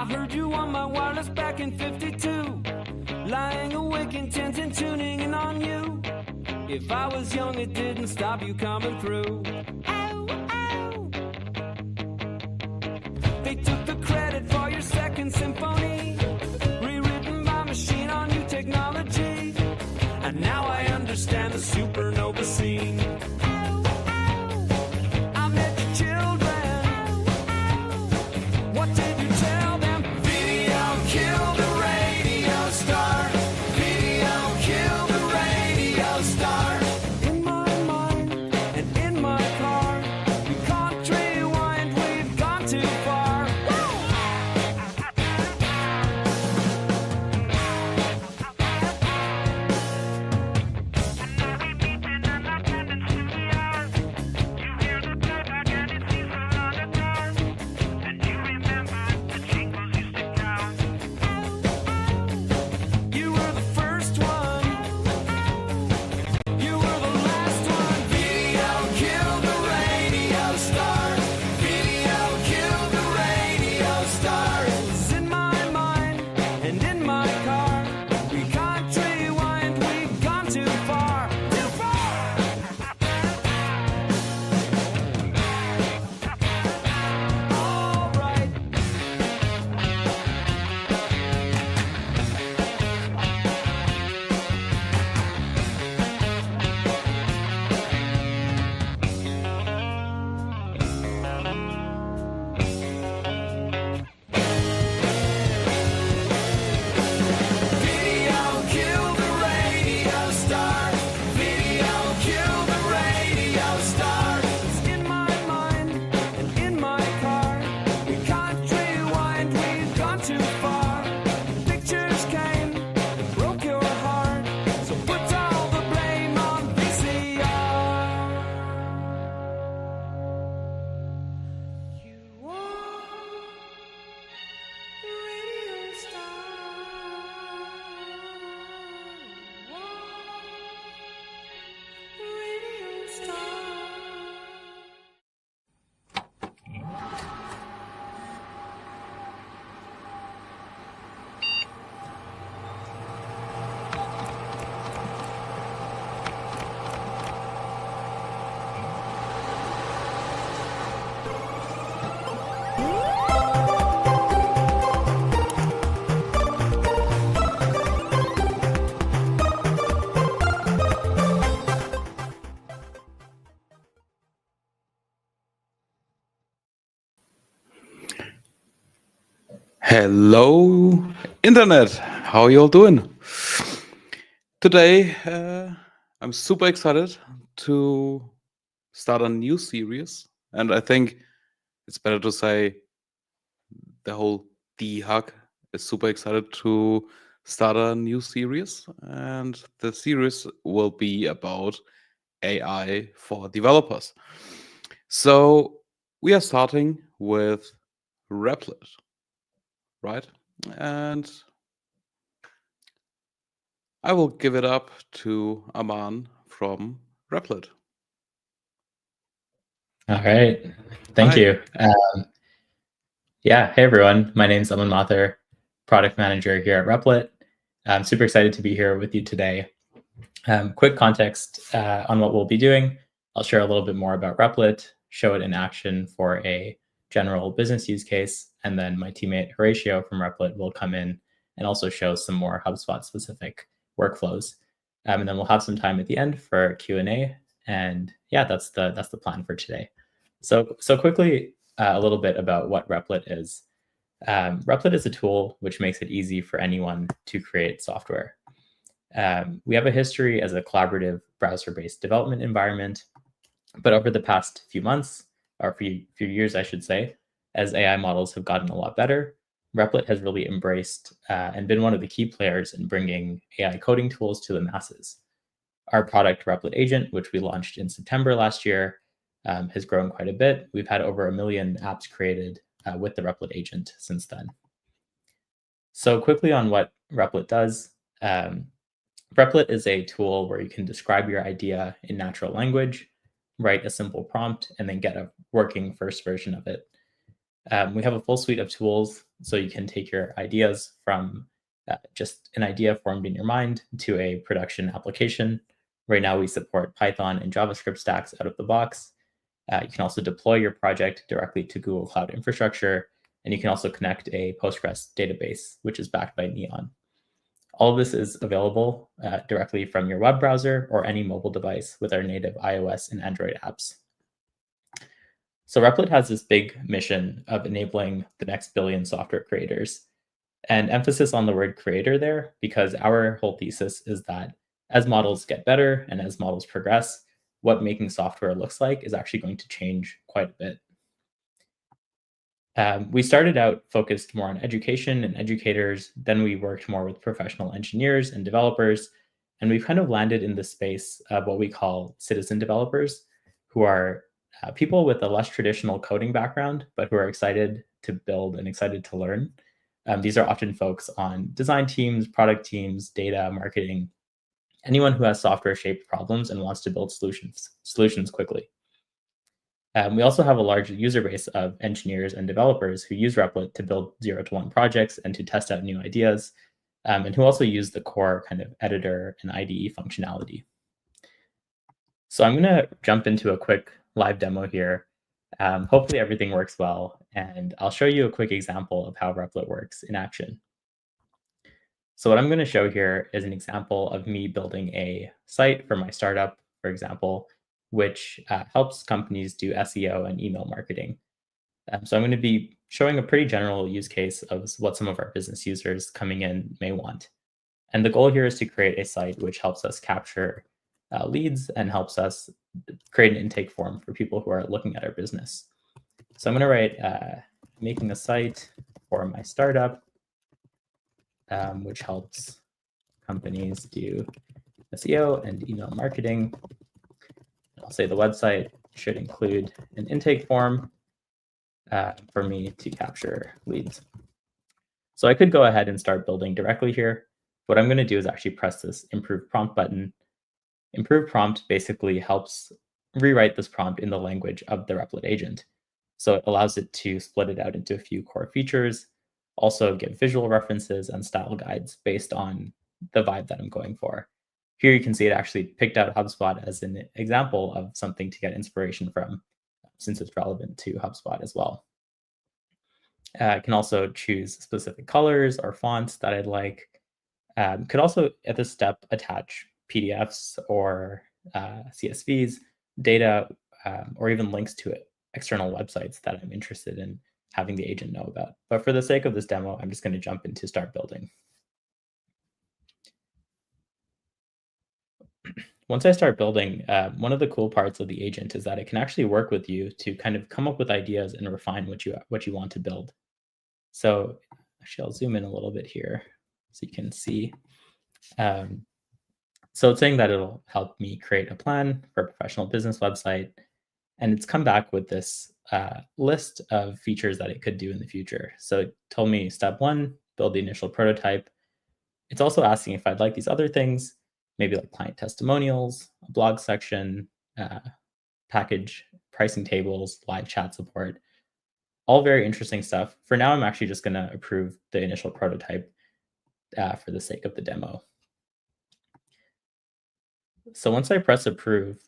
heard you on my wireless back in 52. Lying awake, intent and tuning in on you. If I was young, it didn't stop you coming through. Ow, ow. They took the credit for your second symphony, rewritten by machine on new technology. And now I understand the supernova scene. Ow, ow. I met your children. Ow, ow. What did you tell them? Video killed the radio star. Video killed the radio star. In my mind and in my car, we can't rewind, we've gone too far. You were the first one. You were the last one. Video killed the radio star. Video killed the radio star. It's in my mind and in my car. We can't rewind, we've gone too far. Too far. All right. Video killed the radio star. Video killed the radio star. It's in my mind and in my car. We can't rewind, we've gone too far. Pictures came and broke your heart. So put all the blame on VCR. You are the radio star. You are the radio star. Hello, Internet. How are you all doing? Today, I'm super excited to start a new series, and I think it's better to say the whole DHUG is super excited to start a new series, and the series will be about AI for developers. So we are starting with Replit, right? And I will give it up to Aman from Replit. All right. Thank Hi. you. Yeah. Hey, everyone. My name's Aman Mathur, product manager here at Replit. I'm super excited to be here with you today. Quick context on what we'll be doing. I'll share a little bit more about Replit, show it in action for a general business use case, and then my teammate Horacio from Replit will come in and also show some more HubSpot specific workflows. And then we'll have some time at the end for Q&A. And yeah, that's the plan for today. So quickly, a little bit about what Replit is. Replit is a tool which makes it easy for anyone to create software. We have a history as a collaborative browser-based development environment, but over the past few months, or few years, I should say, as AI models have gotten a lot better, Replit has really embraced and been one of the key players in bringing AI coding tools to the masses. Our product, Replit Agent, which we launched in September last year, has grown quite a bit. We've had over 1 million apps created with the Replit Agent since then. So quickly on what Replit does. Replit is a tool where you can describe your idea in natural language, write a simple prompt, and then get a working first version of it. We have a full suite of tools So you can take your ideas from just an idea formed in your mind to a production application. Right now, we support Python and JavaScript stacks out of the box. You can also deploy your project directly to Google Cloud Infrastructure, and you can also connect a Postgres database, which is backed by Neon. All of this is available directly from your web browser or any mobile device with our native iOS and Android apps. So Replit has this big mission of enabling the next billion software creators, and emphasis on the word creator there, because our whole thesis is that as models get better and as models progress, what making software looks like is actually going to change quite a bit. We started out focused more on education and educators. Then we worked more with professional engineers and developers. And we've kind of landed in the space of what we call citizen developers, who are people with a less traditional coding background, but who are excited to build and excited to learn. These are often folks on design teams, product teams, data, marketing, anyone who has software-shaped problems and wants to build solutions quickly. We also have a large user base of engineers and developers who use Replit to build 0 to 1 projects and to test out new ideas, and who also use the core kind of editor and IDE functionality. So I'm going to jump into a quick live demo here. Hopefully everything works well, and I'll show you a quick example of how Replit works in action. So what I'm going to show here is an example of me building a site for my startup, for example, which helps companies do SEO and email marketing. So I'm going to be showing a pretty general use case of what some of our business users coming in may want. And the goal here is to create a site which helps us capture leads and helps us create an intake form for people who are looking at our business. So I'm going to write making a site for my startup, which helps companies do SEO and email marketing. I'll say the website should include an intake form for me to capture leads. So I could go ahead and start building directly here. What I'm going to do is actually press this improve prompt button. Improve prompt basically helps rewrite this prompt in the language of the Replit agent. So it allows it to split it out into a few core features, also give visual references and style guides based on the vibe that I'm going for. Here you can see it actually picked out HubSpot as an example of something to get inspiration from, since it's relevant to HubSpot as well. I can also choose specific colors or fonts that I'd like. Could also, at this step, attach PDFs or CSVs, data, or even links to external websites that I'm interested in having the agent know about. But for the sake of this demo, I'm just going to jump into start building. Once I start building, one of the cool parts of the agent is that it can actually work with you to kind of come up with ideas and refine what you want to build. So actually, I'll zoom in a little bit here so you can see. So it's saying that it'll help me create a plan for a professional business website. And it's come back with this list of features that it could do in the future. So it told me step 1, build the initial prototype. It's also asking if I'd like these other things, maybe like client testimonials, a blog section, package, pricing tables, live chat support, all very interesting stuff. For now, I'm actually just going to approve the initial prototype for the sake of the demo. So once I press approve,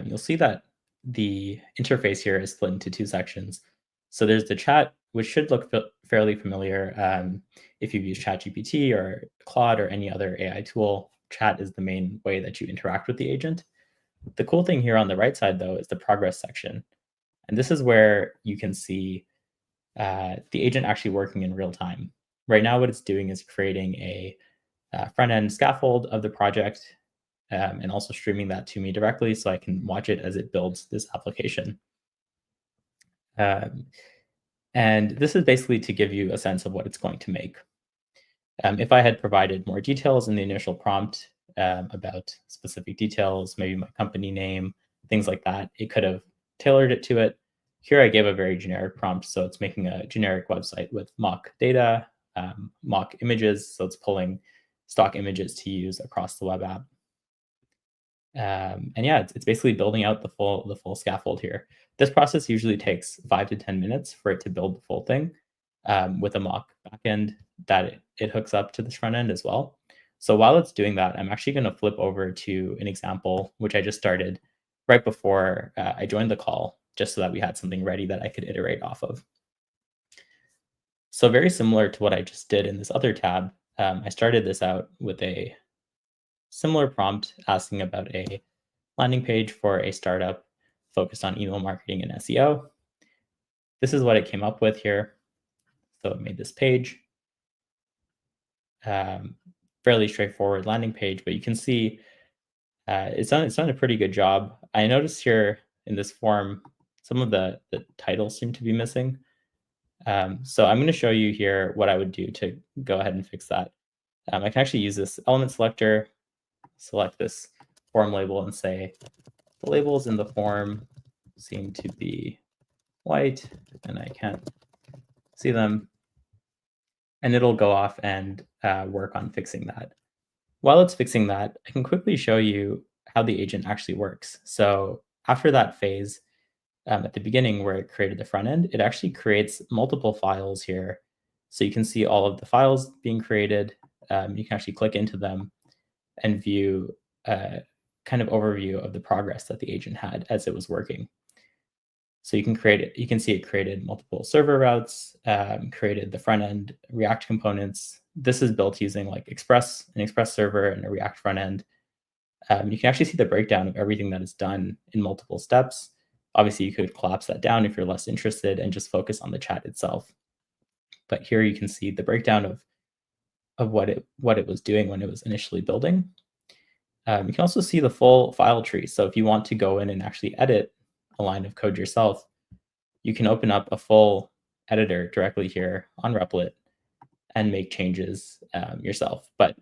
you'll see that the interface here is split into 2 sections. So there's the chat, which should look fairly familiar if you've used ChatGPT or Claude or any other AI tool. Chat is the main way that you interact with the agent. The cool thing here on the right side, though, is the progress section. And this is where you can see the agent actually working in real time. Right now, what it's doing is creating a front-end scaffold of the project and also streaming that to me directly so I can watch it as it builds this application. And this is basically to give you a sense of what it's going to make. If I had provided more details in the initial prompt about specific details, maybe my company name, things like that, it could have tailored it to it. Here I gave a very generic prompt, so it's making a generic website with mock data, mock images, so it's pulling stock images to use across the web app. And yeah, it's basically building out the full scaffold here. This process usually takes 5 to 10 minutes for it to build the full thing. with a mock backend that it hooks up to this front end as well. So while it's doing that, I'm actually going to flip over to an example, which I just started right before I joined the call, just so that we had something ready that I could iterate off of. So very similar to what I just did in this other tab, I started this out with a similar prompt asking about a landing page for a startup focused on email marketing and SEO. This is what it came up with here. So it made this page. Fairly straightforward landing page, but you can see it's done a pretty good job. I noticed here in this form, some of the titles seem to be missing. So I'm going to show you here what I would do to go ahead and fix that. I can actually use this element selector, select this form label and say, the labels in the form seem to be white and I can't see them. And it'll go off and work on fixing that. While it's fixing that, I can quickly show you how the agent actually works. So after that phase, at the beginning where it created the front end, it actually creates multiple files here. So you can see all of the files being created. You can actually click into them and view a kind of overview of the progress that the agent had as it was working. So you can create it. You can see it created multiple server routes, created the front end React components. This is built using like an Express server and a React front end. You can actually see the breakdown of everything that is done in multiple steps. Obviously, you could collapse that down if you're less interested and just focus on the chat itself. But here you can see the breakdown of what it was doing when it was initially building. You can also see the full file tree. So if you want to go in and actually edit a line of code yourself, you can open up a full editor directly here on Replit and make changes yourself. But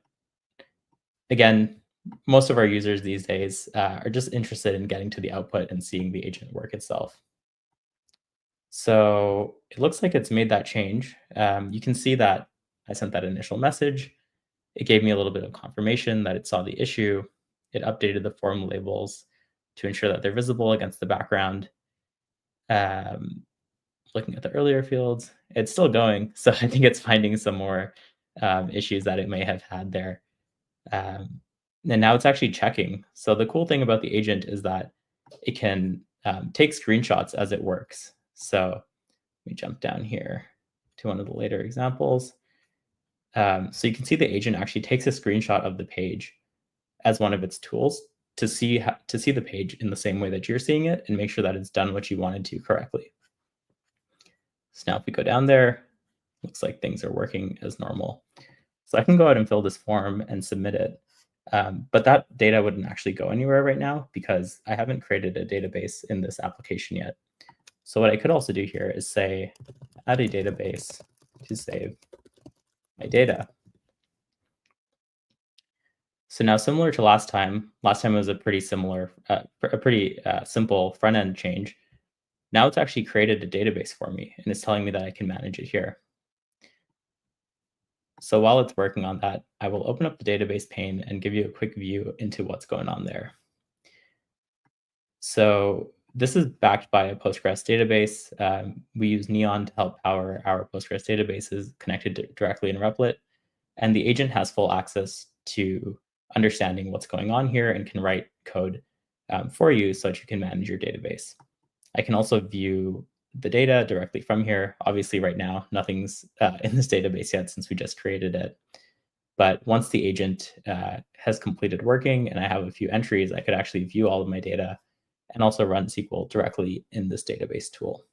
again, most of our users these days are just interested in getting to the output and seeing the agent work itself. So it looks like it's made that change. You can see that I sent that initial message. It gave me a little bit of confirmation that it saw the issue. It updated the form labels to ensure that they're visible against the background. Looking at the earlier fields, it's still going. So I think it's finding some more issues that it may have had there. And now it's actually checking. So the cool thing about the agent is that it can take screenshots as it works. So let me jump down here to one of the later examples. So you can see the agent actually takes a screenshot of the page as one of its tools to see the page in the same way that you're seeing it and make sure that it's done what you wanted to correctly. So now if we go down there, looks like things are working as normal. So I can go ahead and fill this form and submit it. But that data wouldn't actually go anywhere right now because I haven't created a database in this application yet. So what I could also do here is say, add a database to save my data. So now similar to last time it was a pretty similar, simple front end change. Now it's actually created a database for me and it's telling me that I can manage it here. So while it's working on that, I will open up the database pane and give you a quick view into what's going on there. So this is backed by a Postgres database. We use Neon to help power our Postgres databases connected directly in Replit. And the agent has full access to understanding what's going on here and can write code for you so that you can manage your database. I can also view the data directly from here. Obviously, right now, nothing's in this database yet since we just created it. But once the agent has completed working and I have a few entries, I could actually view all of my data and also run SQL directly in this database tool.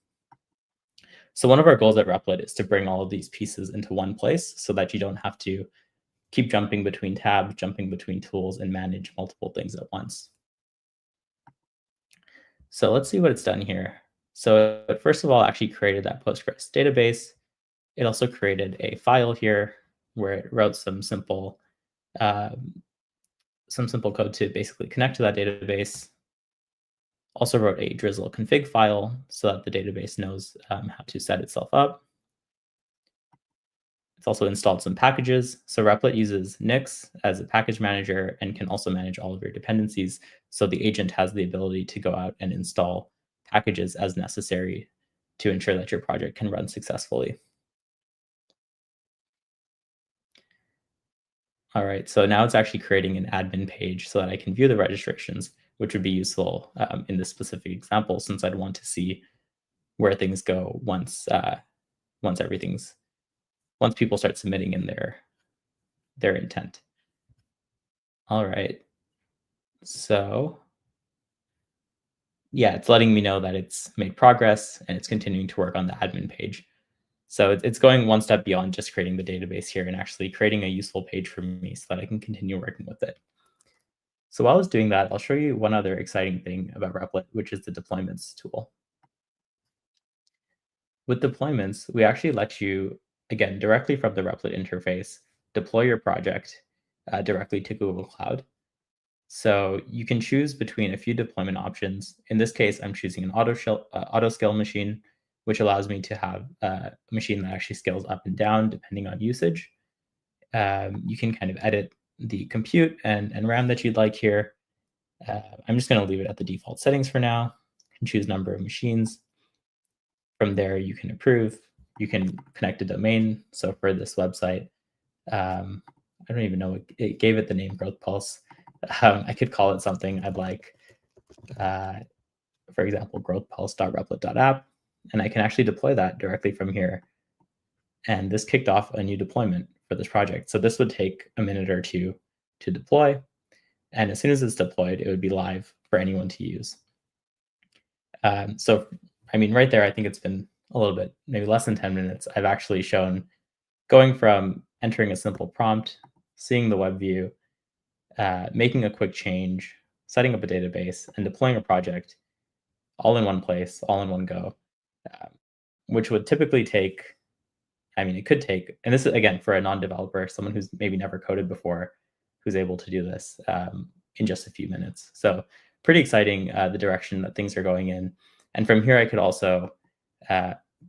So one of our goals at Replit is to bring all of these pieces into one place so that you don't have to keep jumping between tabs, jumping between tools, and manage multiple things at once. So let's see what it's done here. So first of all, actually created that Postgres database. It also created a file here where it wrote some simple code to basically connect to that database. Also wrote a drizzle config file so that the database knows how to set itself up. It's also installed some packages. So Replit uses Nix as a package manager and can also manage all of your dependencies. So the agent has the ability to go out and install packages as necessary to ensure that your project can run successfully. All right, so now it's actually creating an admin page so that I can view the registrations, which would be useful in this specific example, since I'd want to see where things go once people start submitting in their intent. All right, so yeah, it's letting me know that it's made progress and it's continuing to work on the admin page. So it's going one step beyond just creating the database here and actually creating a useful page for me so that I can continue working with it. So while I was doing that, I'll show you one other exciting thing about Replit, which is the deployments tool. With deployments, we actually let you, again, directly from the Replit interface, deploy your project directly to Google Cloud. So you can choose between a few deployment options. In this case, I'm choosing an auto scale machine, which allows me to have a machine that actually scales up and down depending on usage. You can kind of edit the compute and RAM that you'd like here. I'm just going to leave it at the default settings for now. You can choose number of machines. From there, you can approve. You can connect a domain. So for this website, I don't even know, it gave it the name Growth Pulse. I could call it something I'd like, for example, growthpulse.replit.app, and I can actually deploy that directly from here. And this kicked off a new deployment for this project. So this would take a minute or two to deploy. And as soon as it's deployed, it would be live for anyone to use. So, I mean, right there, I think it's been a little bit, maybe less than 10 minutes. I've actually shown going from entering a simple prompt, seeing the web view, making a quick change, setting up a database, and deploying a project all in one place, all in one go, which would typically take, I mean, it could take, and this is, again, for a non-developer, someone who's maybe never coded before, who's able to do this in just a few minutes. So pretty exciting, the direction that things are going in. And from here, I could also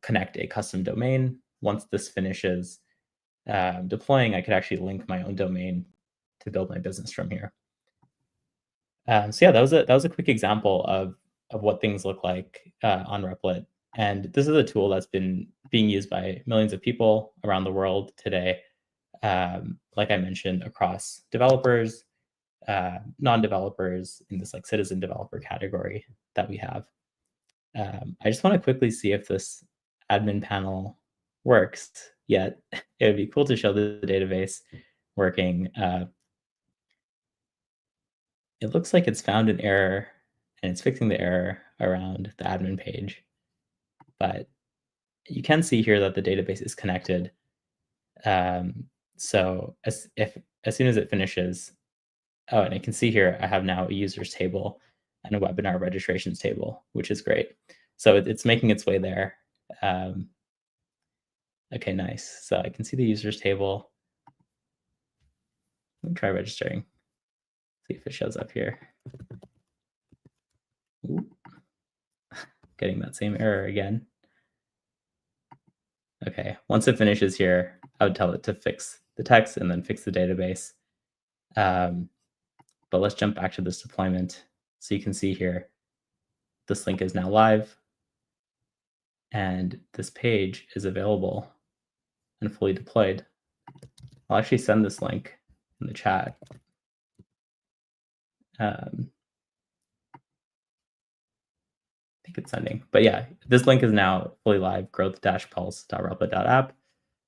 connect a custom domain. Once this finishes deploying, I could actually link my own domain to build my business from here. So yeah, that was a quick example of what things look like on Replit. And this is a tool that's been being used by millions of people around the world today. Like I mentioned, across developers, non-developers, in this like citizen developer category that we have. I just want to quickly see if this admin panel works yet. It would be cool to show the database working. It looks like it's found an error and it's fixing the error around the admin page. But you can see here that the database is connected. So as soon as it finishes, oh, and I can see here I have now a users table and a webinar registrations table, which is great. So it's making its way there. Okay, nice. So I can see the users table. Let me try registering. See if it shows up here. Ooh. Getting that same error again. Okay, once it finishes here, I would tell it to fix the text and then fix the database. But let's jump back to this deployment. So you can see here, this link is now live. And this page is available and fully deployed. I'll actually send this link in the chat. I think it's sending, but yeah, this link is now fully live, growth-pulse.replit.app.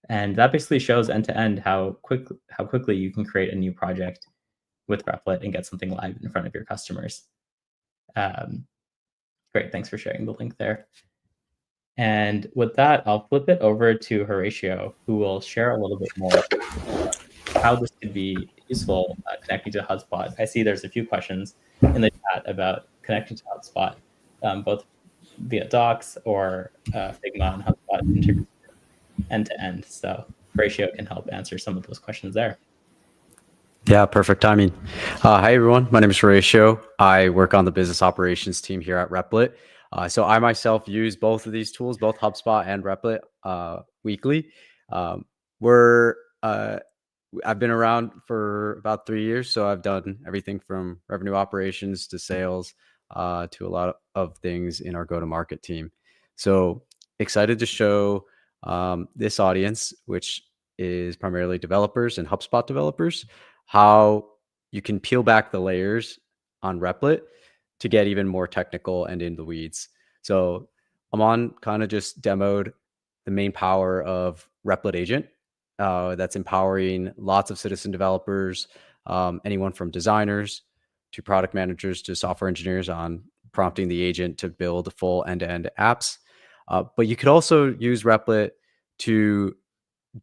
And that basically shows end-to-end how quickly you can create a new project with Replit and get something live in front of your customers. Great, thanks for sharing the link there. And with that, I'll flip it over to Horacio, who will share a little bit more about how this could be useful connecting to HubSpot. I see there's a few questions in the chat about connecting to HubSpot, both via Docs or Figma and HubSpot integrated end-to-end. So Horacio can help answer some of those questions there. Yeah, perfect timing. Hi, everyone. My name is Horacio. I work on the business operations team here at Replit. So I myself use both of these tools, both HubSpot and Replit, weekly. I've been around for about 3 years, so I've done everything from revenue operations to sales to a lot of things in our go-to-market team. So excited to show this audience, which is primarily developers and HubSpot developers, how you can peel back the layers on Replit to get even more technical and in the weeds. So Aman kind of just demoed the main power of Replit Agent that's empowering lots of citizen developers, anyone from designers to product managers to software engineers on prompting the agent to build full end-to-end apps. But you could also use Replit to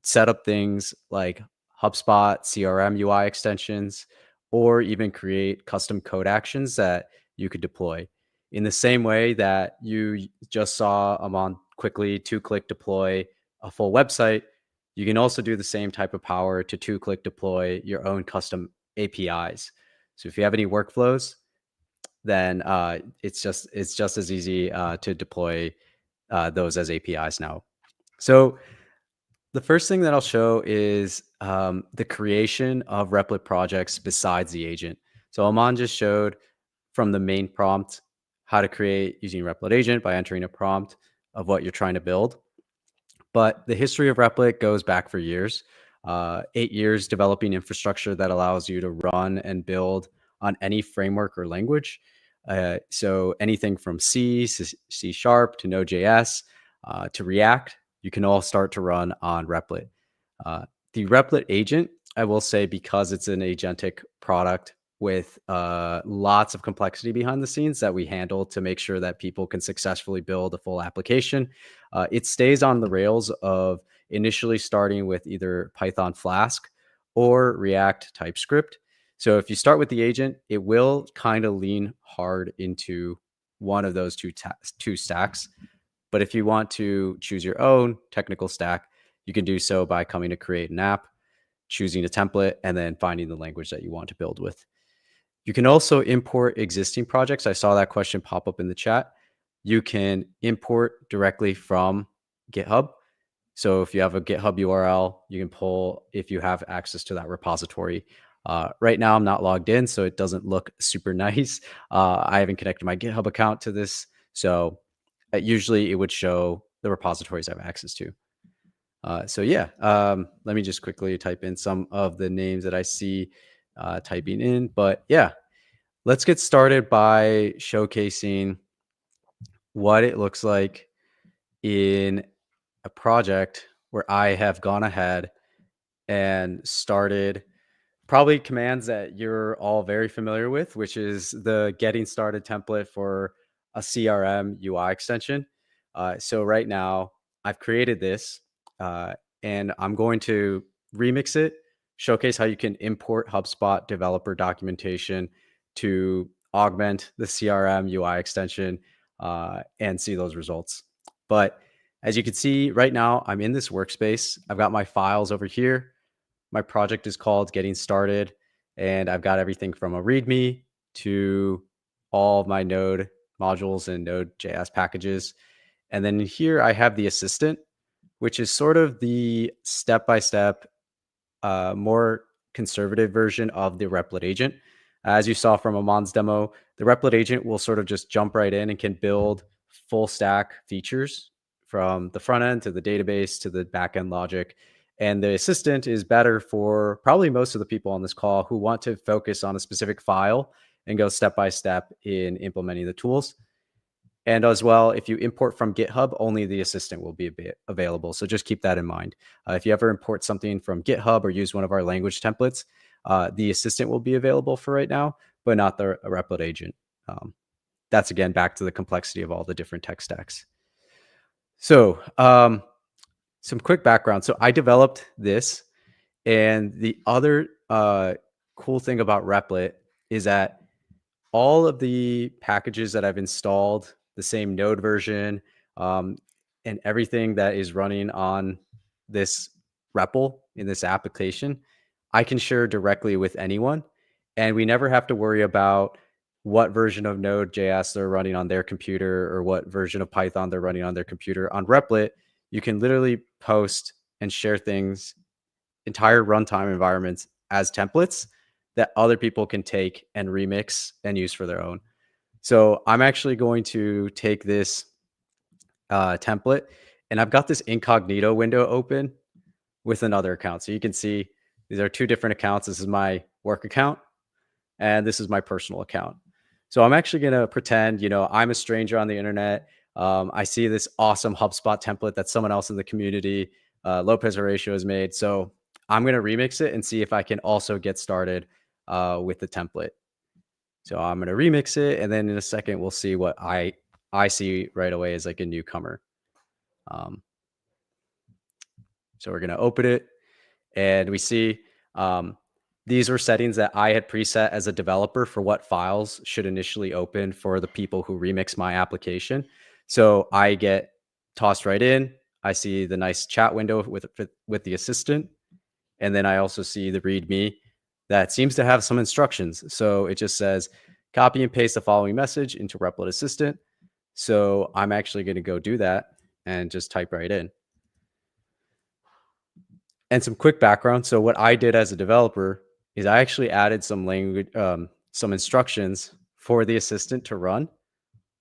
set up things like HubSpot, CRM UI extensions, or even create custom code actions that you could deploy. In the same way that you just saw Aman quickly 2-click deploy a full website, you can also do the same type of power to 2-click deploy your own custom APIs. So if you have any workflows, then it's just as easy to deploy those as APIs now. So the first thing that I'll show is the creation of Replit projects besides the agent. So Aman just showed from the main prompt how to create using Replit Agent by entering a prompt of what you're trying to build. But the history of Replit goes back for years, 8 years developing infrastructure that allows you to run and build on any framework or language. So anything from C, C# to Node.js to React, you can all start to run on Replit. The Replit agent, I will say, because it's an agentic product with lots of complexity behind the scenes that we handle to make sure that people can successfully build a full application, it stays on the rails of initially starting with either Python Flask or React TypeScript. So if you start with the agent, it will kind of lean hard into one of those two stacks. But if you want to choose your own technical stack, you can do so by coming to create an app, choosing a template, and then finding the language that you want to build with. You can also import existing projects. I saw that question pop up in the chat. You can import directly from GitHub. So if you have a GitHub URL, you can pull if you have access to that repository. Right now, I'm not logged in, so it doesn't look super nice. I haven't connected my GitHub account to this. So usually it would show the repositories I have access to. So yeah, let me just quickly type in some of the names that I see typing in. But yeah, let's get started by showcasing what it looks like in a project where I have gone ahead and started probably commands that you're all very familiar with, which is the getting started template for a CRM UI extension. So right now I've created this and I'm going to remix it, showcase how you can import HubSpot developer documentation to augment the CRM UI extension and see those results. But as you can see right now, I'm in this workspace. I've got my files over here. My project is called Getting Started, and I've got everything from a README to all of my Node modules and Node.js packages. And then here I have the assistant, which is sort of the step-by-step, more conservative version of the Replit agent. As you saw from Aman's demo, the Replit agent will sort of just jump right in and can build full stack features from the front end to the database to the back end logic. And the assistant is better for probably most of the people on this call who want to focus on a specific file and go step by step in implementing the tools. And as well, if you import from GitHub, only the assistant will be available. So just keep that in mind. If you ever import something from GitHub or use one of our language templates, the assistant will be available for right now, but not the Replit agent. That's again, back to the complexity of all the different tech stacks. So some quick background. So I developed this, and the other cool thing about Replit is that all of the packages that I've installed, the same Node version, and everything that is running on this REPL in this application, I can share directly with anyone. And we never have to worry about what version of Node.js they're running on their computer or what version of Python they're running on their computer. On Replit, you can literally post and share things, entire runtime environments as templates that other people can take and remix and use for their own. So I'm actually going to take this template, and I've got this incognito window open with another account. So you can see these are two different accounts. This is my work account and this is my personal account. So I'm actually going to pretend, you know, I'm a stranger on the internet. I see this awesome HubSpot template that someone else in the community, Lopez Horacio, has made. So I'm going to remix it and see if I can also get started with the template. So I'm going to remix it. And then in a second, we'll see what I see right away as like a newcomer. So we're going to open it and we see these were settings that I had preset as a developer for what files should initially open for the people who remix my application. So I get tossed right in. I see the nice chat window with the assistant. And then I also see the README that seems to have some instructions. So it just says, copy and paste the following message into Replit Assistant. So I'm actually going to go do that and just type right in. And some quick background. So what I did as a developer is I actually added some language, some instructions for the assistant to run.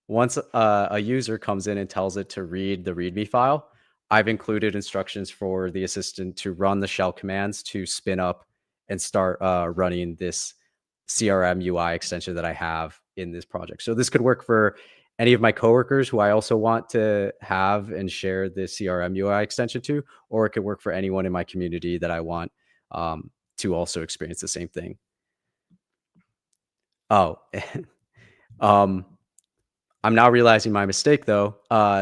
Once a user comes in and tells it to read the README file, I've included instructions for the assistant to run the shell commands to spin up and start running this CRM UI extension that I have in this project. So this could work for any of my coworkers who I also want to have and share the CRM UI extension to, or it could work for anyone in my community that I want to also experience the same thing. Oh, I'm now realizing my mistake though.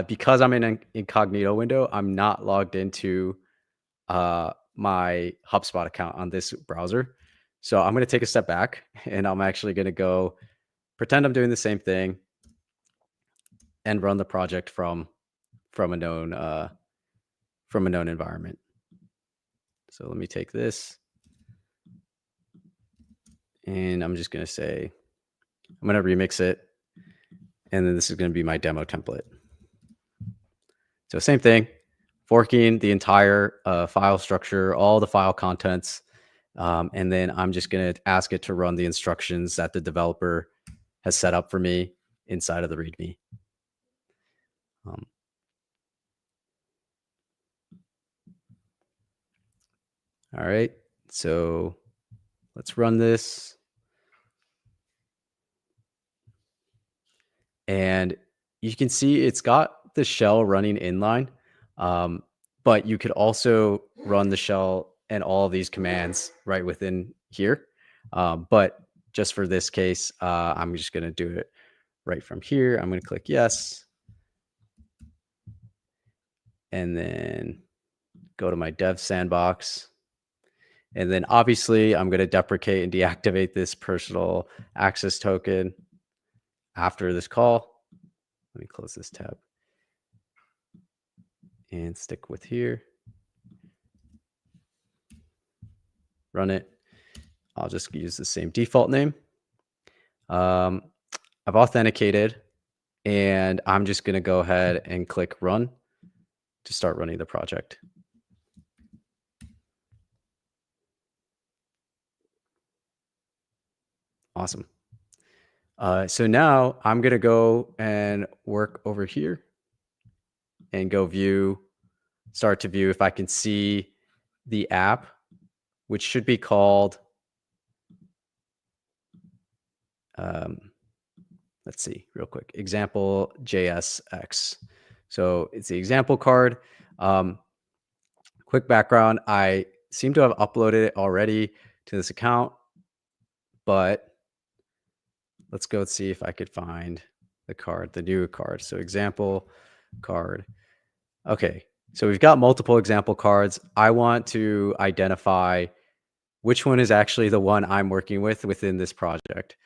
Because I'm in an incognito window, I'm not logged into my HubSpot account on this browser. So I'm going to take a step back and I'm actually going to go pretend I'm doing the same thing and run the project from a known environment. So let me take this and I'm just going to say, I'm going to remix it. And then this is going to be my demo template. So same thing, forking the entire file structure, all the file contents. And then I'm just going to ask it to run the instructions that the developer has set up for me inside of the README. All right, so let's run this. And you can see it's got the shell running inline, but you could also run the shell and all of these commands right within here. But just for this case, I'm just going to do it right from here. I'm going to click yes. And then go to my dev sandbox. And then obviously I'm going to deprecate and deactivate this personal access token after this call. Let me close this tab and stick with here. Run it. I'll just use the same default name. I've authenticated and I'm just going to go ahead and click run to start running the project. Awesome. So now I'm going to go and work over here and go view, start to view if I can see the app, which should be called, let's see real quick, example JSX. So it's the example card. Quick background, I seem to have uploaded it already to this account, but let's go see if I could find the card, the new card. So example card. Okay, so we've got multiple example cards. I want to identify which one is actually the one I'm working with within this project.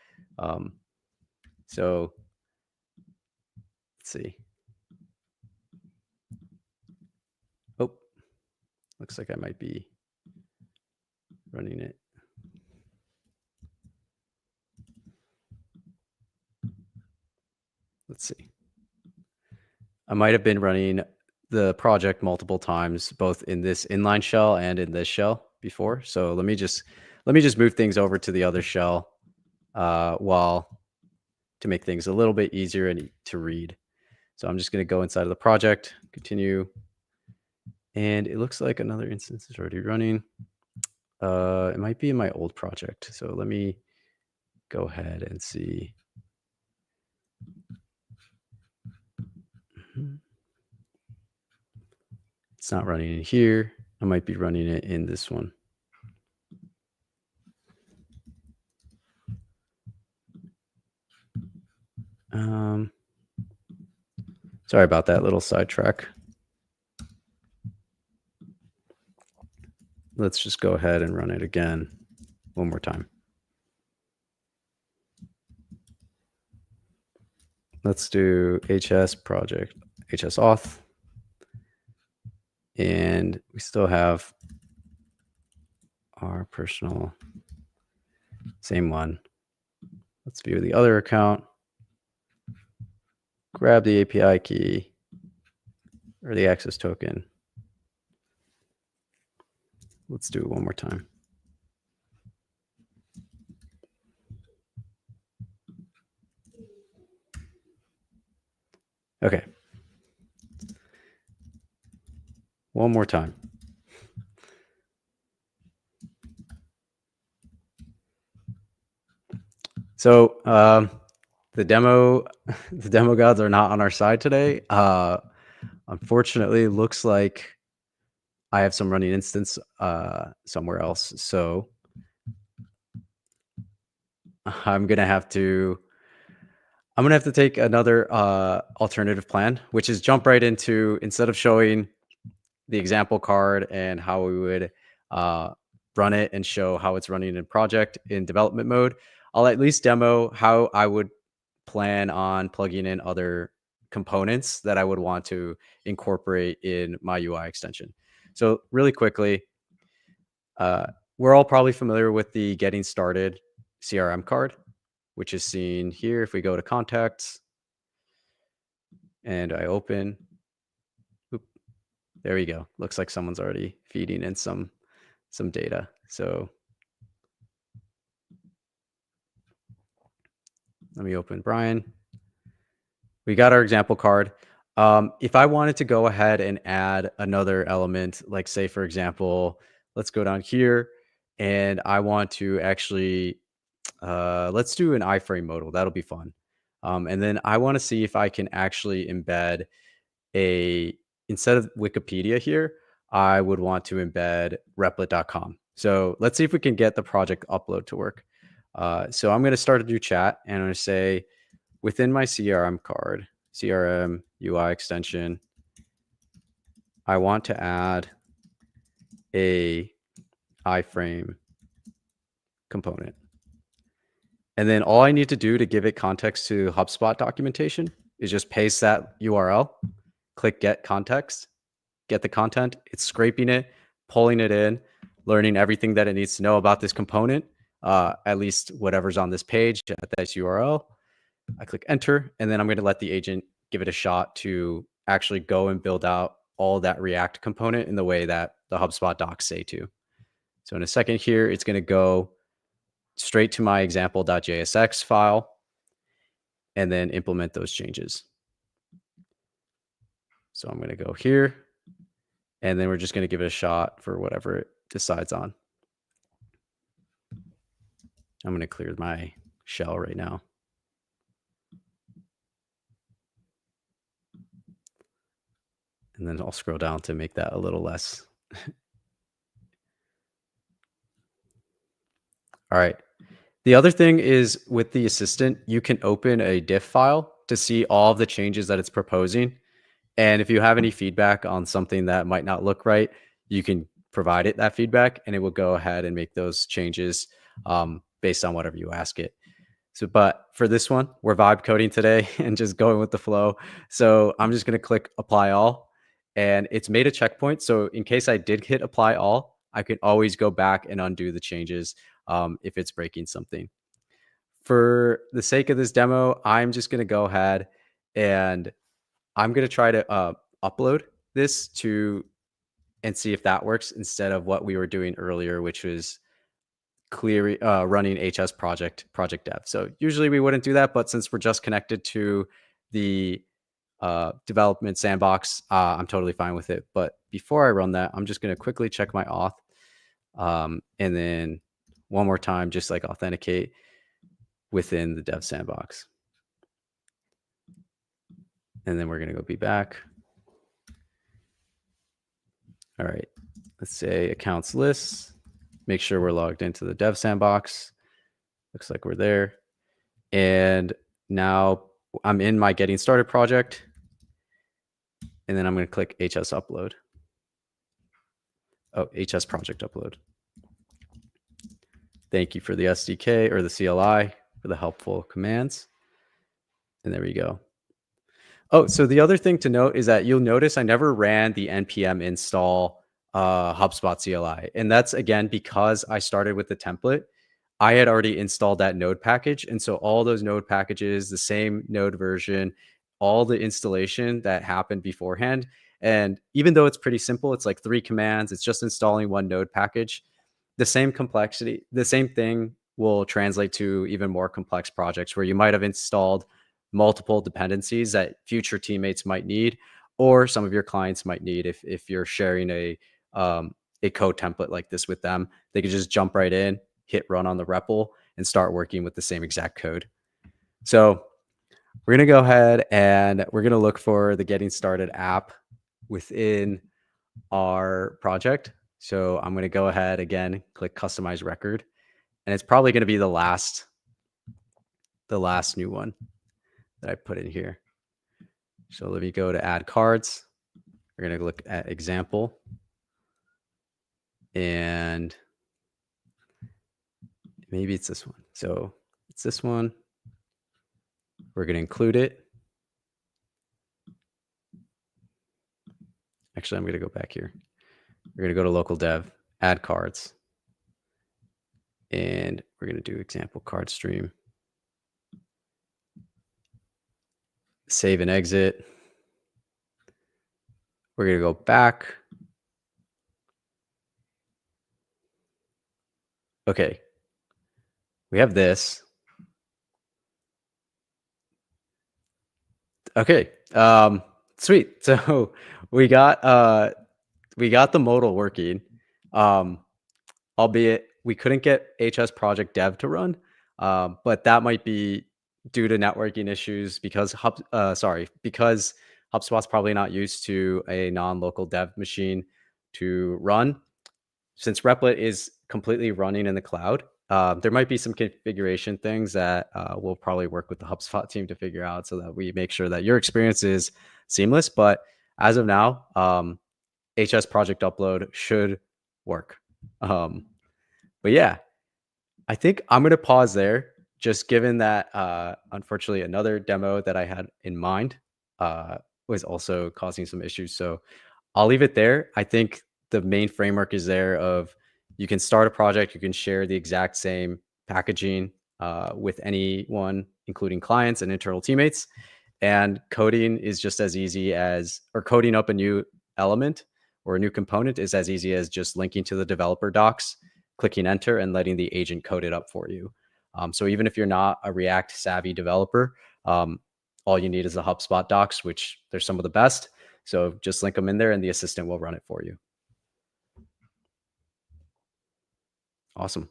So let's see. Oh, looks like I might be running it. Let's see. I might have been running the project multiple times, both in this inline shell and in this shell before. So let me just move things over to the other shell to make things a little bit easier and to read. So I'm just going to go inside of the project, continue, And it looks like another instance is already running. It might be in my old project. So let me go ahead and see. It's not running in here. I might be running it in this one. Sorry about that little sidetrack. Let's just go ahead and run it again one more time. Let's do HS project, HS auth. And we still have our personal, same one. Let's view the other account. Grab the API key or the access token. Let's do it one more time. Okay. One more time. So the demo gods are not on our side today. Unfortunately, looks like I have some running instance somewhere else. So I'm gonna have to take another alternative plan, which is jump right into, instead of showing the example card and how we would run it and show how it's running in project in development mode, I'll at least demo how I would plan on plugging in other components that I would want to incorporate in my UI extension. So really quickly, we're all probably familiar with the getting started CRM card, which is seen here. If we go to contacts and I open, there we go. Looks like someone's already feeding in some data. So let me open Brian. We got our example card. If I wanted to go ahead and add another element, like say, for example, let's go down here and I want to actually, let's do an iframe modal. That'll be fun. And then I want to see if I can actually embed instead of Wikipedia here, I would want to embed replit.com. So let's see if we can get the project upload to work. So I'm going to start a new chat and I'm going to say, within my CRM card, CRM UI extension, I want to add a iframe component. And then all I need to do to give it context to HubSpot documentation is just paste that URL, click get context, get the content. It's scraping it, pulling it in, learning everything that it needs to know about this component, at least whatever's on this page at this URL. I click enter, and then I'm going to let the agent give it a shot to actually go and build out all that React component in the way that the HubSpot docs say to. So in a second here, it's going to go straight to my example.jsx file and then implement those changes. So I'm going to go here, and then we're just going to give it a shot for whatever it decides on. I'm going to clear my shell right now. And then I'll scroll down to make that a little less. All right. The other thing is with the assistant, you can open a diff file to see all of the changes that it's proposing. And if you have any feedback on something that might not look right, you can provide it that feedback and it will go ahead and make those changes based on whatever you ask it. So, but for this one, we're vibe coding today and just going with the flow. So I'm just going to click apply all, and it's made a checkpoint. So in case I did hit apply all, I can always go back and undo the changes if it's breaking something. For the sake of this demo, I'm just going to go ahead and I'm going to try to upload this and see if that works instead of what we were doing earlier, which was running HS project dev. So usually we wouldn't do that, but since we're just connected to the development sandbox, I'm totally fine with it. But before I run that, I'm just going to quickly check my auth. And then one more time, just like authenticate within the dev sandbox. And then we're going to go be back. All right. Let's say accounts lists. Make sure we're logged into the dev sandbox. Looks like we're there. And now I'm in my getting started project. And then I'm going to click HS upload. Oh, HS project upload. Thank you for the SDK or the CLI for the helpful commands. And there we go. Oh, so the other thing to note is that you'll notice I never ran the npm install HubSpot CLI. And that's, again, because I started with the template. I had already installed that node package. And so all those node packages, the same node version, all the installation that happened beforehand. And even though it's pretty simple, it's like 3 commands, it's just installing one node package. The same complexity, the same thing will translate to even more complex projects where you might have installed multiple dependencies that future teammates might need, or some of your clients might need. If you're sharing a code template like this with them, they could just jump right in, hit run on the REPL, and start working with the same exact code. So we're going to go ahead and we're going to look for the getting started app within our project. So I'm going to go ahead again, click customize record, and it's probably going to be the last new one that I put in here. So let me go to add cards. We're going to look at example, and maybe it's this one. So it's this one. We're going to include it. Actually, I'm going to go back here. We're going to go to local dev, add cards, and we're going to do example card stream. Save and exit. We're going to go back. Okay. We have this. Okay. Sweet. So we got the modal working. Albeit we couldn't get HS project dev to run. But that might be due to networking issues because because HubSpot's probably not used to a non-local dev machine to run. Since Replit is completely running in the cloud, there might be some configuration things that we'll probably work with the HubSpot team to figure out so that we make sure that your experience is seamless. But as of now, HS project upload should work. But yeah, I think I'm going to pause there, just given that unfortunately another demo that I had in mind was also causing some issues. So I'll leave it there. I think the main framework is there of you can start a project, you can share the exact same packaging with anyone, including clients and internal teammates. And coding is just as easy as, or coding up a new element or a new component is as easy as just linking to the developer docs, clicking enter, and letting the agent code it up for you. So even if you're not a React savvy developer, all you need is the HubSpot docs, which they're some of the best. So just link them in there and the assistant will run it for you. Awesome.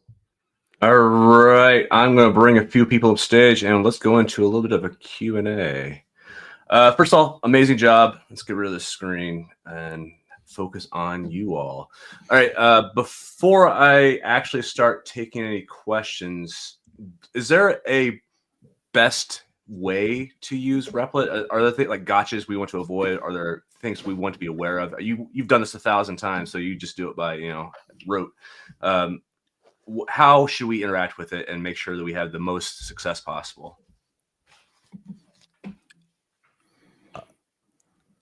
All right, I'm going to bring a few people up stage and let's go into a little bit of a Q&A. First of all, amazing job. Let's get rid of this screen and focus on you all. All right, before I actually start taking any questions, is there a best way to use Replit? Are there things like gotchas we want to avoid? Are there things we want to be aware of? You've done this 1,000 times, so you just do it by rote. How should we interact with it and make sure that we have the most success possible?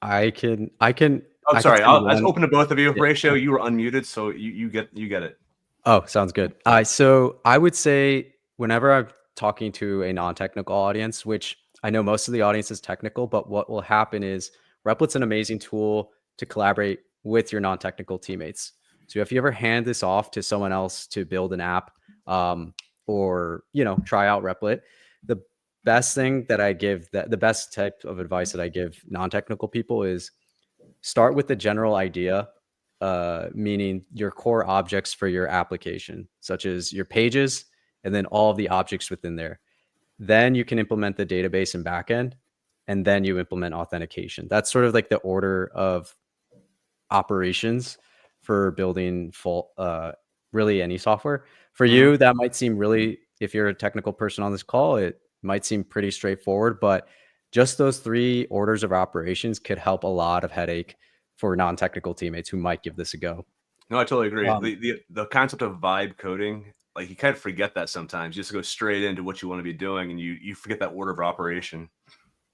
I can. Oh, sorry. Let's open to both of you. Horacio, you were unmuted, so you get it. Oh, sounds good. So I would say whenever I'm talking to a non-technical audience, which I know most of the audience is technical, but what will happen is Replit's an amazing tool to collaborate with your non-technical teammates. So if you ever hand this off to someone else to build an app or try out Replit, the best thing that I give, the best type of advice that I give non-technical people is start with the general idea, meaning your core objects for your application, such as your pages and then all of the objects within there. Then you can implement the database and backend, and then you implement authentication. That's sort of like the order of operations for building really any software. For you, that might seem really, if you're a technical person on this call, it might seem pretty straightforward, but just those 3 orders of operations could help a lot of headache for non-technical teammates who might give this a go. No, I totally agree. The concept of vibe coding, like you kind of forget that sometimes. You just go straight into what you want to be doing, and you forget that order of operation.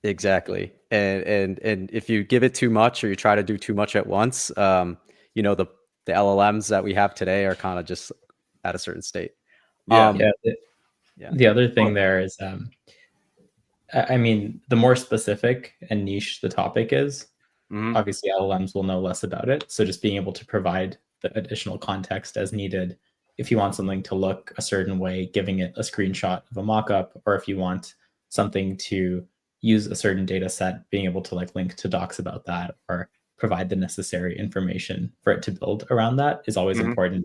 Exactly. And if you give it too much or you try to do too much at once, you know, the LLMs that we have today are kind of just at a certain state. The other thing there is, I mean, the more specific and niche the topic is, obviously LLMs will know less about it. So just being able to provide the additional context as needed. If you want something to look a certain way, giving it a screenshot of a mockup, or if you want something to use a certain data set, being able to like link to docs about that or provide the necessary information for it to build around that is always important.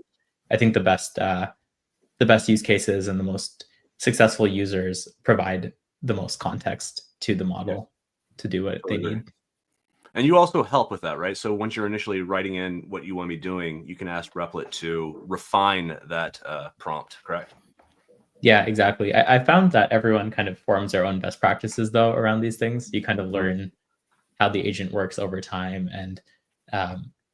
I think the best use cases and the most successful users provide the most context to the model to do what they need. And you also help with that, right? So once you're initially writing in what you want to be doing, you can ask Replit to refine that prompt, correct? Yeah, exactly. I found that everyone kind of forms their own best practices, though, around these things. You kind of learn how the agent works over time and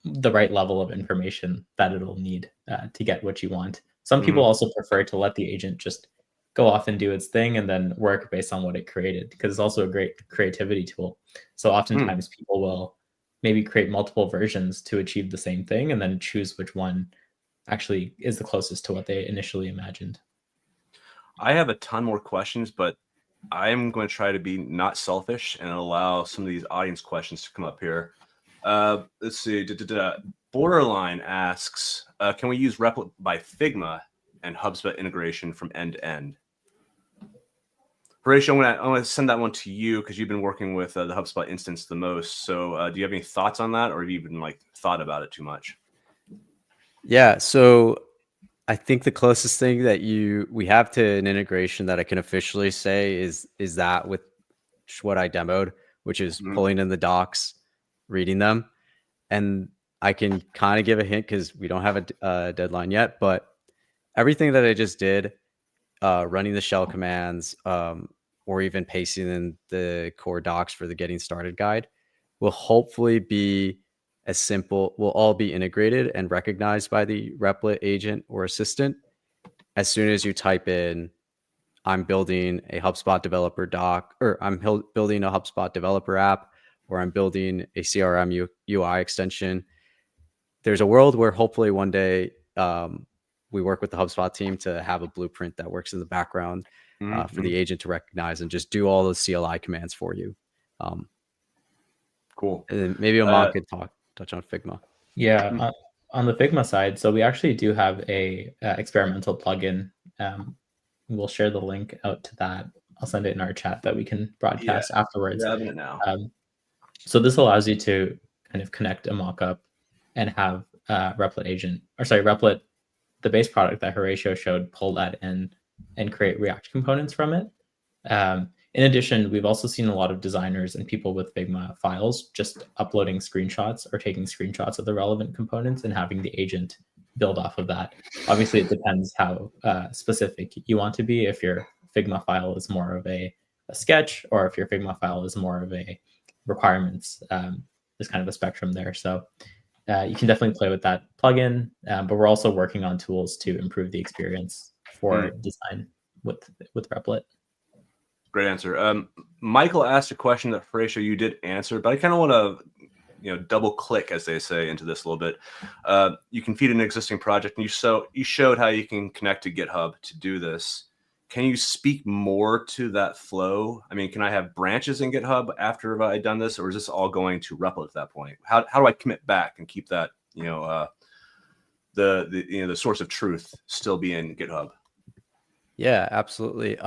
the right level of information that it'll need to get what you want. Some people also prefer to let the agent just go off and do its thing and then work based on what it created, because it's also a great creativity tool. So oftentimes people will maybe create multiple versions to achieve the same thing and then choose which one actually is the closest to what they initially imagined. I have a ton more questions, but I'm going to try to be not selfish and allow some of these audience questions to come up here. Let's see. Borderline asks, can we use Replit by Figma and HubSpot integration from end to end? Horacio, I'm going to send that one to you because you've been working with the HubSpot instance the most. So do you have any thoughts on that, or have you even like thought about it too much? Yeah. So I think the closest thing that we have to an integration that I can officially say is that with what I demoed, which is pulling in the docs, reading them. And I can kind of give a hint because we don't have a deadline yet, but everything that I just did, running the shell commands, or even pasting in the core docs for the getting started guide, will hopefully be as simple, will all be integrated and recognized by the Replit agent or assistant. As soon as you type in, I'm building a HubSpot developer doc, or I'm building a HubSpot developer app, or I'm building a CRM UI extension. There's a world where hopefully one day we work with the HubSpot team to have a blueprint that works in the background for the agent to recognize and just do all those CLI commands for you. Cool. And then maybe Aman could touch on Figma. Yeah, on the Figma side, so we actually do have a experimental plugin. We'll share the link out to that. I'll send it in our chat that we can broadcast afterwards. Grabbing it now. So this allows you to kind of connect a mockup and have Replit, the base product that Horacio showed, pull that in and create React components from it. In addition, we've also seen a lot of designers and people with Figma files just uploading screenshots or taking screenshots of the relevant components and having the agent build off of that. Obviously, it depends how specific you want to be. If your Figma file is more of a sketch, or if your Figma file is more of a requirements, there's kind of a spectrum there. So you can definitely play with that plugin, but we're also working on tools to improve the experience for design with Replit. Great answer. Michael asked a question that Horacio you did answer, but I kind of want to double click, as they say, into this a little bit. You can feed an existing project, and you showed how you can connect to GitHub to do this. Can you speak more to that flow? I mean, can I have branches in GitHub after I've done this, or is this all going to Replit at that point? How do I commit back and keep that the source of truth still be in GitHub? Yeah, absolutely.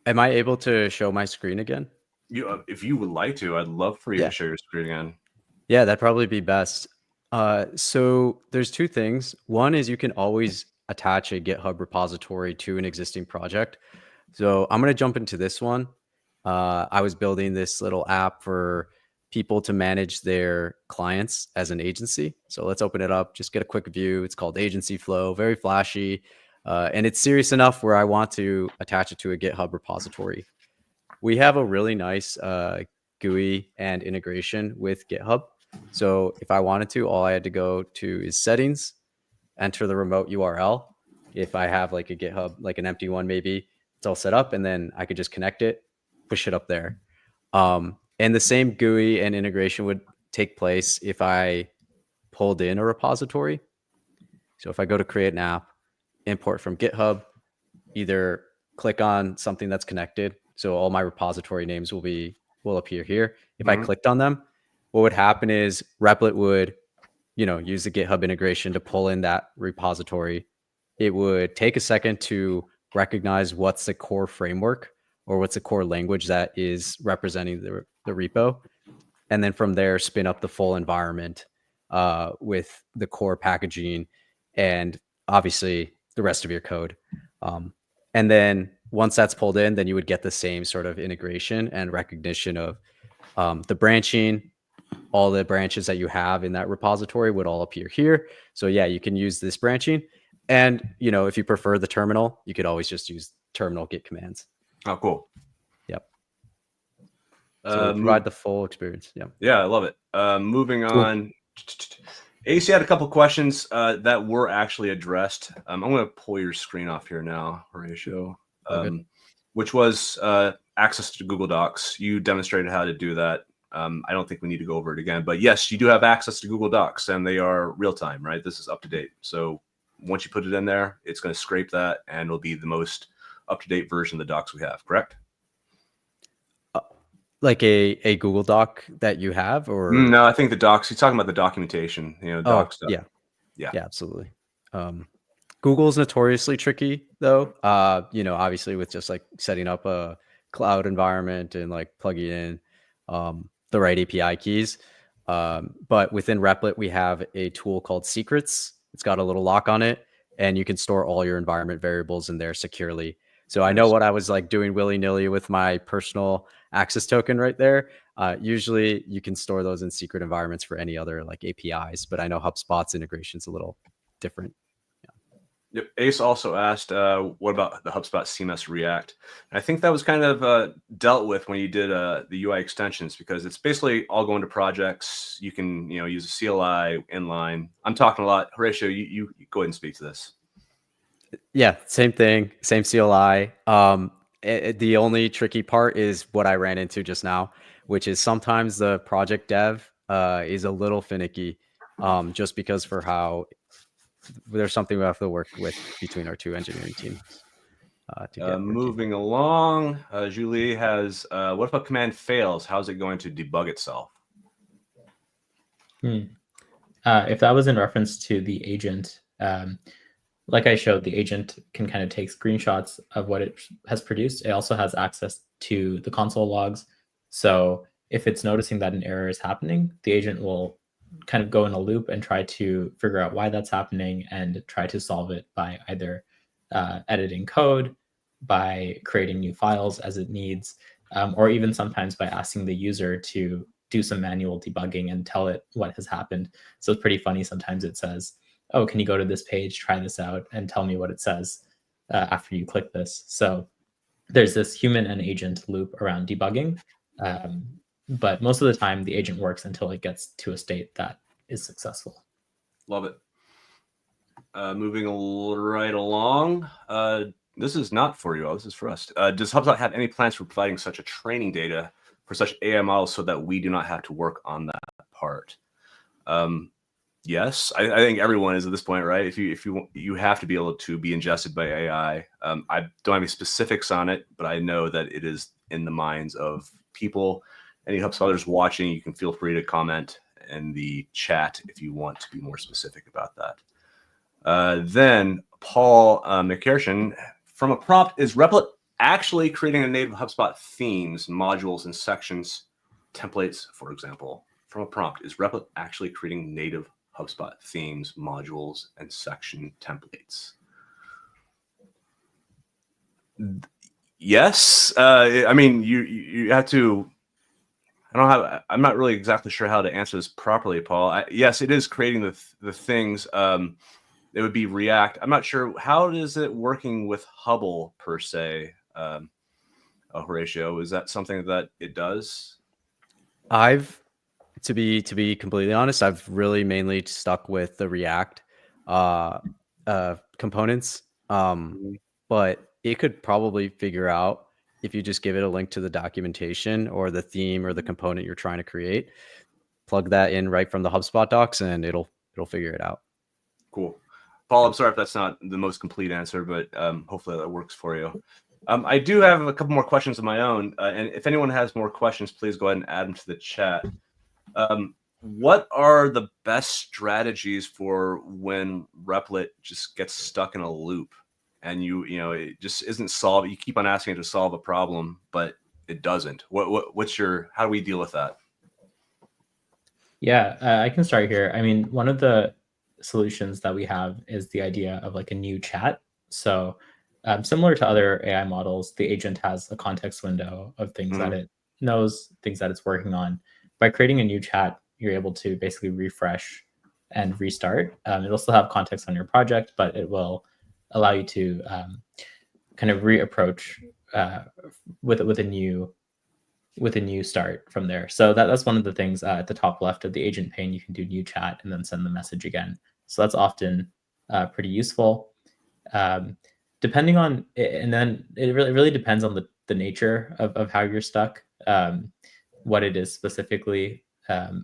Am I able to show my screen again? If you would like to, I'd love for you Yeah. to share your screen again. Yeah, that'd probably be best. So there's two things. One is you can always attach a GitHub repository to an existing project. So I'm going to jump into this one. I was building this little app for people to manage their clients as an agency. So let's open it up, just get a quick view. It's called Agency Flow, very flashy. And it's serious enough where I want to attach it to a GitHub repository. We have a really nice GUI and integration with GitHub. So if I wanted to, all I had to go to is settings, enter the remote URL. If I have like a GitHub, like an empty one, maybe it's all set up, and then I could just connect it, push it up there. And the same GUI and integration would take place if I pulled in a repository. So if I go to create an app, import from GitHub, either click on something that's connected. So all my repository names will appear here. If I clicked on them, what would happen is Replit would, use the GitHub integration to pull in that repository. It would take a second to recognize what's the core framework or what's the core language that is representing the repo. And then from there, spin up the full environment with the core packaging and obviously the rest of your code. And then once that's pulled in, then you would get the same sort of integration and recognition of the branching. All the branches that you have in that repository would all appear here. So yeah, you can use this branching. And, if you prefer the terminal, you could always just use terminal git commands. Oh, cool. Yep. So provide the full experience. Yeah. Yeah, I love it. Moving on. AC had a couple questions that were actually addressed. I'm going to pull your screen off here now, Horacio, which was access to Google Docs. You demonstrated how to do that. I don't think we need to go over it again, but yes, you do have access to Google Docs and they are real time, right? This is up to date. So once you put it in there, it's going to scrape that and it'll be the most up-to-date version of the docs we have, correct? Like a Google Doc that you have, or no? I think the docs. He's talking about the documentation. Docs. Yeah, absolutely. Google's notoriously tricky, though. Obviously with just like setting up a cloud environment and like plugging in the right API keys. But within Replit, we have a tool called Secrets. It's got a little lock on it, and you can store all your environment variables in there securely. So I know what I was like doing willy-nilly with my personal access token right there. Usually you can store those in secret environments for any other like APIs, but I know HubSpot's integration is a little different. Yep. Ace also asked, what about the HubSpot CMS React? And I think that was kind of dealt with when you did the UI extensions, because it's basically all going to projects. You can use a CLI inline. I'm talking a lot. Horacio, you go ahead and speak to this. Yeah, same thing, same CLI. The only tricky part is what I ran into just now, which is sometimes the project dev is a little finicky, just because for how there's something we have to work with between our two engineering teams. Moving along, Julie has, what if a command fails? How's it going to debug itself? If that was in reference to the agent, like I showed, the agent can kind of take screenshots of what it has produced. It also has access to the console logs. So if it's noticing that an error is happening, the agent will kind of go in a loop and try to figure out why that's happening and try to solve it by either editing code, by creating new files as it needs, or even sometimes by asking the user to do some manual debugging and tell it what has happened. So it's pretty funny. Sometimes it says, oh, can you go to this page, try this out, and tell me what it says after you click this. So there's this human and agent loop around debugging. But most of the time, the agent works until it gets to a state that is successful. Love it. Moving right along. This is not for you all. This is for us. Does HubSpot have any plans for providing such a training data for such AI models so that we do not have to work on that part? Yes, I think everyone is at this point, right? If you have to be able to be ingested by AI. I don't have any specifics on it, but I know that it is in the minds of people. Any HubSpotters watching, you can feel free to comment in the chat if you want to be more specific about that. Then Paul McKershin, from a prompt, is Replit actually creating a native HubSpot themes, modules, and sections, templates, for example, from a prompt? Is Replit actually creating native HubSpot themes, modules, and section templates? Yes. I mean, you have to. I'm not really exactly sure how to answer this properly, Paul. Yes, it is creating the things. It would be React. I'm not sure how is it working with Hubble per se. Horatio, is that something that it does? To be completely honest, I've really mainly stuck with the React components. But it could probably figure out if you just give it a link to the documentation or the theme or the component you're trying to create, plug that in right from the HubSpot docs, and it'll figure it out. Cool. Paul, I'm sorry if that's not the most complete answer, but hopefully that works for you. I do have a couple more questions of my own, and if anyone has more questions, please go ahead and add them to the chat. What are the best strategies for when Replit just gets stuck in a loop and you know it just isn't solved? You keep on asking it to solve a problem, but it doesn't. How do we deal with that? Yeah, I can start here. I mean, one of the solutions that we have is the idea of like a new chat. So similar to other AI models, the agent has a context window of things that it knows, things that it's working on. By creating a new chat, you're able to basically refresh and restart. It'll still have context on your project, but it will allow you to kind of reapproach with a new start from there. So that's one of the things at the top left of the agent pane. You can do new chat and then send the message again. So that's often pretty useful. Depending on, and then it really depends on the nature of how you're stuck, what it is specifically.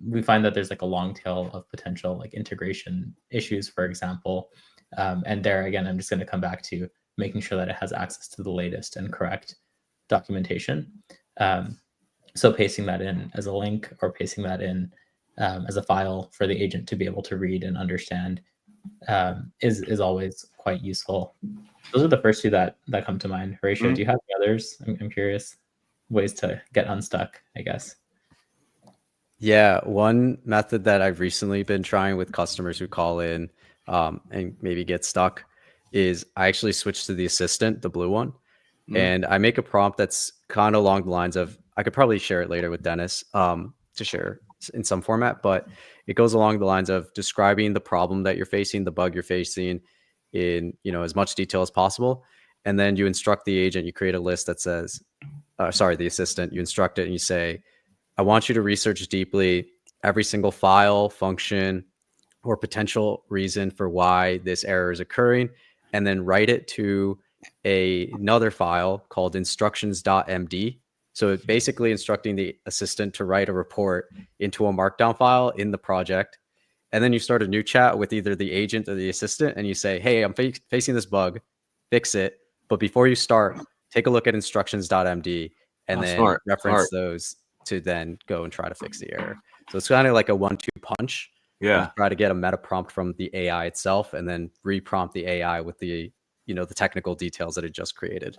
We find that there's like a long tail of potential like integration issues, for example. And there again, I'm just going to come back to making sure that it has access to the latest and correct documentation. So pasting that in as a link or pasting that in as a file for the agent to be able to read and understand is always quite useful. Those are the first two that come to mind. Horatio, do you have any others? I'm curious. Ways to get unstuck, I guess. Yeah, one method that I've recently been trying with customers who call in and maybe get stuck is I actually switch to the assistant, the blue one, and I make a prompt that's kind of along the lines of, I could probably share it later with Dennis to share in some format, but it goes along the lines of describing the problem that you're facing, the bug you're facing in, as much detail as possible. And then you instruct the agent, you create a list that says, the assistant, you instruct it and you say, I want you to research deeply every single file, function, or potential reason for why this error is occurring, and then write it to another file called instructions.md. So it's basically instructing the assistant to write a report into a markdown file in the project. And then you start a new chat with either the agent or the assistant, and you say, hey, I'm facing this bug, fix it. But before you start, take a look at instructions.md and then reference those to then go and try to fix the error. So it's kind of like a 1-2 punch. Yeah. You try to get a meta prompt from the AI itself and then re-prompt the AI with the, the technical details that it just created.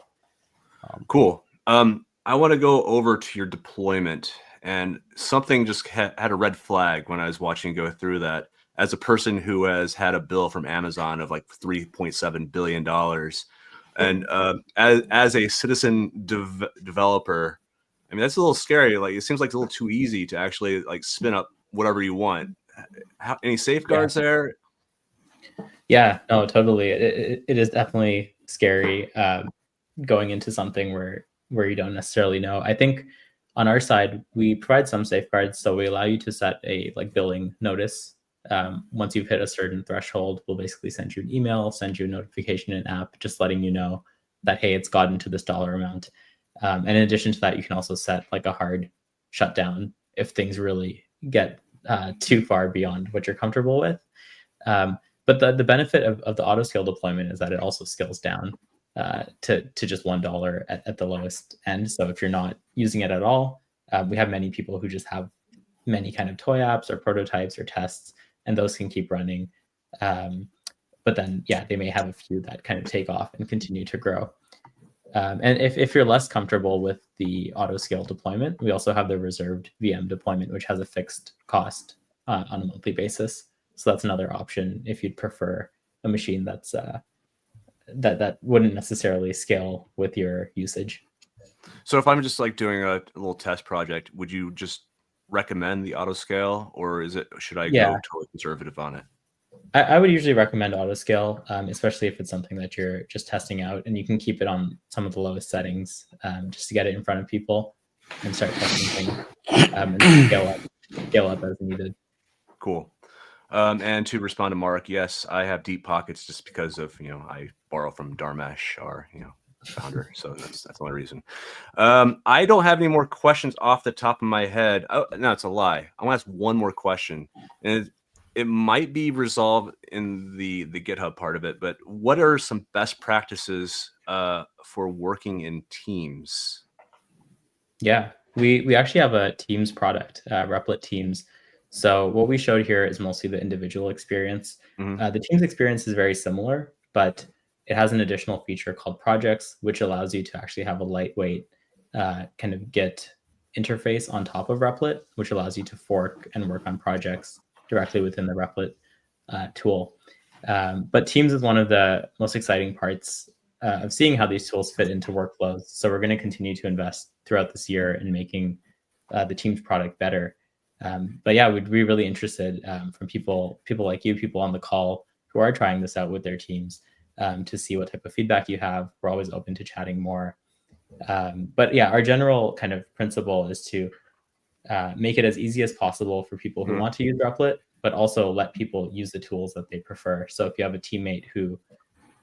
Cool. I want to go over to your deployment, and something just had a red flag when I was watching you go through that. As a person who has had a bill from Amazon of like $3.7 billion, and as a citizen developer, I mean, that's a little scary. Like, it seems like it's a little too easy to actually like spin up whatever you want. Any safeguards there? Yeah, no, totally. It is definitely scary going into something where you don't necessarily know. I think on our side, we provide some safeguards. So we allow you to set a like billing notice. Once you've hit a certain threshold, we'll basically send you an email, send you a notification in app, just letting you know that, hey, it's gotten to this dollar amount. And in addition to that, you can also set like a hard shutdown if things really get too far beyond what you're comfortable with. But the benefit of the auto scale deployment is that it also scales down to just $1 at the lowest end. So if you're not using it at all, we have many people who just have many kind of toy apps or prototypes or tests, and those can keep running. But then, yeah, they may have a few that kind of take off and continue to grow. And if you're less comfortable with the auto scale deployment, we also have the reserved VM deployment, which has a fixed cost on a monthly basis. So that's another option if you'd prefer a machine that's that wouldn't necessarily scale with your usage. So if I'm just like doing a little test project, would you just recommend the auto scale, or should I go totally conservative on it? I would usually recommend auto scale, especially if it's something that you're just testing out, and you can keep it on some of the lowest settings just to get it in front of people and start testing things and scale up as needed. Cool. And to respond to Mark, yes, I have deep pockets just because of, I borrow from Dharmesh, our, founder. So that's the only reason. I don't have any more questions off the top of my head. Oh, no, it's a lie. I want to ask one more question. And it might be resolved in the GitHub part of it, but what are some best practices for working in teams? Yeah, we actually have a Teams product, Replit Teams. So what we showed here is mostly the individual experience. The Teams experience is very similar, but it has an additional feature called projects, which allows you to actually have a lightweight kind of Git interface on top of Replit, which allows you to fork and work on projects directly within the Replit tool. But Teams is one of the most exciting parts of seeing how these tools fit into workflows. So we're going to continue to invest throughout this year in making the Teams product better. But yeah, we'd be really interested from people like you, people on the call who are trying this out with their teams to see what type of feedback you have. We're always open to chatting more. But yeah, our general kind of principle is to make it as easy as possible for people who want to use Replit, but also let people use the tools that they prefer. So if you have a teammate who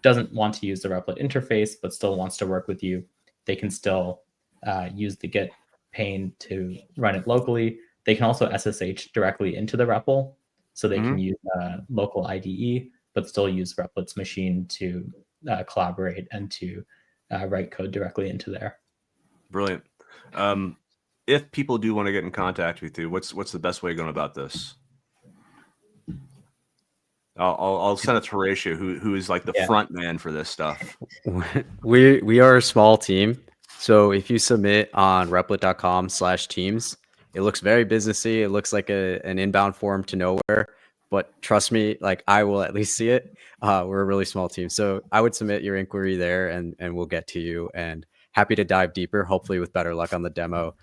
doesn't want to use the Replit interface, but still wants to work with you, they can still use the Git pane to run it locally. They can also SSH directly into the REPL, so they can use local IDE, but still use Replit's machine to collaborate and to write code directly into there. Brilliant. If people do want to get in contact with you, what's the best way of going about this? I'll send it to Horacio, who is like the front man for this stuff. We are a small team, so if you submit on replit.com/teams, it looks very businessy. It looks like an inbound form to nowhere, but trust me, like I will at least see it. We're a really small team, so I would submit your inquiry there, and we'll get to you. And happy to dive deeper, hopefully with better luck on the demo,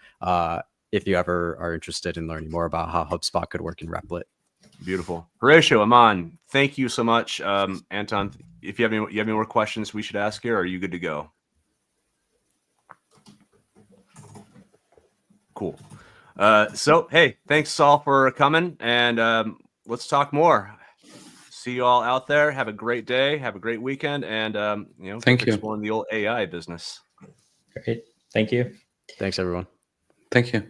if you ever are interested in learning more about how HubSpot could work in Replit. Beautiful. Horacio, Aman, thank you so much. Anton, if you have any more questions we should ask here, or are you good to go? Cool. So, hey, thanks all for coming, and let's talk more. See you all out there. Have a great day. Have a great weekend, and Thank you. Exploring the old AI business. Great. Thank you. Thanks, everyone. Thank you.